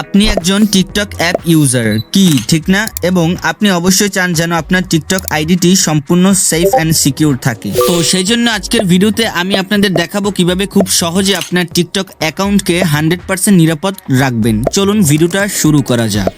আপনি একজন TikTok app user কি ঠিক না, এবং আপনি অবশ্যই চান যেন আপনার টিকটক আইডিটি সম্পূর্ণ সেফ অ্যান্ড সিকিউর থাকে। তো সেই জন্য আজকের ভিডিওতে আমি আপনাদের দেখাবো কিভাবে খুব সহজে আপনার টিকটক অ্যাকাউন্টকে 100% নিরাপদ রাখবেন। চলুন ভিডিওটা শুরু করা যাক।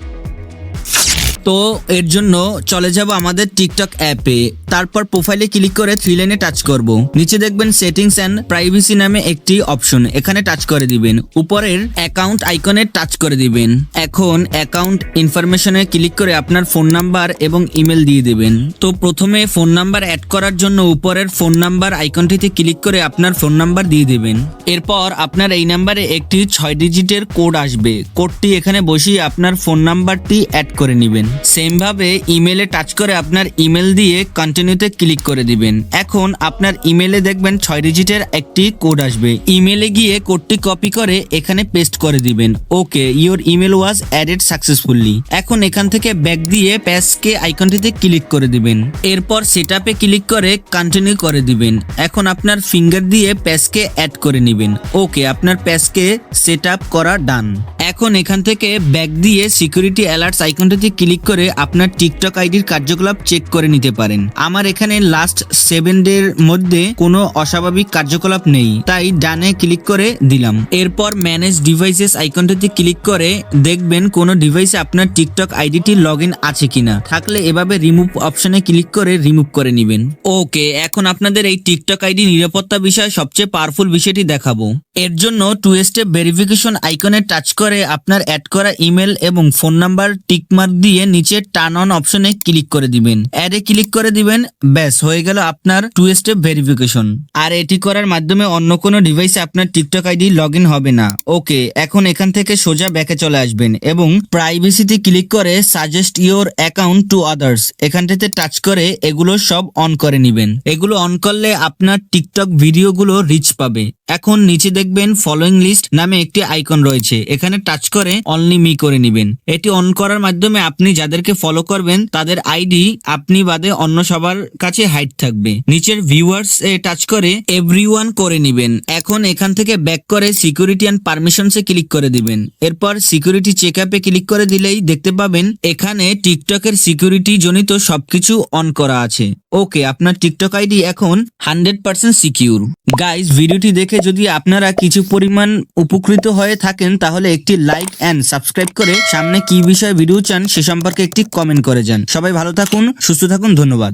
তো এর জন্য চলে যাব আমাদের টিকটক অ্যাপে, তারপর প্রোফাইলে ক্লিক করে 3 লাইনে টাচ করব। নিচে দেখবেন সেটিংস অ্যান্ড প্রাইভেসি নামে একটি অপশন, এখানে টাচ করে দিবেন। উপরের অ্যাকাউন্ট আইকনে টাচ করে দিবেন। এখন অ্যাকাউন্ট ইনফরমেশনে ক্লিক করে আপনার ফোন নাম্বার এবং ইমেল দিয়ে দিবেন। তো প্রথমে ফোন নাম্বার অ্যাড করার জন্য উপরের ফোন নাম্বার আইকনটিতে ক্লিক করে আপনার ফোন নাম্বার দিয়ে দিবেন। এরপর আপনার এই নাম্বারে একটি 6 ডিজিটের কোড আসবে, কোডটি এখানে বসিয়ে আপনার ফোন নাম্বারটি অ্যাড করে নেবেন। সেম ভাবে ইমেলে টাচ করে আপনার ইমেল দিয়ে কন্টিনিউতে ক্লিক করে দিবেন। এখন আপনার ইমেলে দেখবেন 6 ডিজিটের একটি কোড আসবে, ইমেলে গিয়ে কোডটি কপি করে এখানে পেস্ট করে দিবেন। Okay, your email was added successfully. এখন এখান থেকে ব্যাক দিয়ে প্যাসকে আইকনটিতে ক্লিক করে দিবেন। এরপর সেটআপে ক্লিক করে কন্টিনিউ করে দিবেন। এখন আপনার ফিঙ্গার দিয়ে প্যাসকে অ্যাড করে নেবেন। ওকে, আপনার প্যাসকে সেটআপ করা ডান। এখন এখান থেকে ব্যাক দিয়ে সিকিউরিটি অ্যালার্টস আইকনটিতে ক্লিক করে আপনার টিকটক আইডির কার্যকলাপ চেক করে নিতে পারেন। আমার এখানে লাস্ট 7 ডের মধ্যে কোনো অস্বাভাবিক কার্যকলাপ নেই, তাই ডানে ক্লিক করে দিলাম। এরপর ম্যানেজ ডিভাইসেস আইকনটিতে ক্লিক করে দেখবেন কোনো ডিভাইসে আপনার টিকটক আইডিটি লগইন আছে কিনা, থাকলে এভাবে রিমুভ অপশনে ক্লিক করে রিমুভ করে নেবেন। ওকে, এখন আপনাদের এই টিকটক আইডি নিরাপত্তা বিষয়ে সবচেয়ে পাওয়ারফুল বিষয়টি দেখাবো। এর জন্য 2 স্টেপ ভেরিফিকেশন আইকনে টাচ করে আপনার অ্যাড করা ইমেল এবং ফোন নাম্বার টিকমার্ক দিয়ে নিচে টার্ন অন অপশনে ক্লিক করে দিবেন। অ্যাডে ক্লিক করে দিবেন, ব্যাস হয়ে গেল আপনার 2 স্টেপ ভেরিফিকেশন। আর এটি করার মাধ্যমে অন্য কোনো ডিভাইসে আপনার টিকটক আইডি লগইন হবে না। ওকে, এখন এখান থেকে সোজা ব্যাকে চলে আসবেন এবং প্রাইভেসিতে ক্লিক করে suggest your account to others এখানটাতে টাচ করে এগুলো সব অন করে নেবেন। এগুলো অন করলে আপনার টিকটক ভিডিওগুলো রিচ পাবে। এখন নিচে দেখবেন ফলোইং লিস্ট নামে একটি আইকন রয়েছে, এখানে টাচ করে অনলি মি করে নেবেন। এটি অন করার মাধ্যমে আপনি যাদেরকে ফলো করবেন তাদের আইডি আপনি বাদে অন্য সবার কাছে হাইড থাকবে। নিচের ভিউয়ার্স এ টাচ করে এভরিওয়ান করে নেবেন। এখন এখান থেকে ব্যাক করে সিকিউরিটি এন্ড পারমিশনস এ ক্লিক করে দিবেন। এরপর সিকিউরিটি চেকআপে ক্লিক করে দিলেই দেখতে পাবেন এখানে টিকটকের সিকিউরিটি জনিত সবকিছু অন করা আছে। ওকে, আপনার টিকটক আইডি এখন 100% সিকিউর। গাইস, ভিডিওটি দেখে যদি আপনারা কিছু পরিমাণ উপকৃত হয়ে থাকেন তাহলে একটি লাইক এন্ড সাবস্ক্রাইব করে সামনে কি বিষয়ে ভিডিও চান সে সম্পর্কে একটি কমেন্ট করে যান। সবাই ভালো থাকুন, সুস্থ থাকুন, ধন্যবাদ।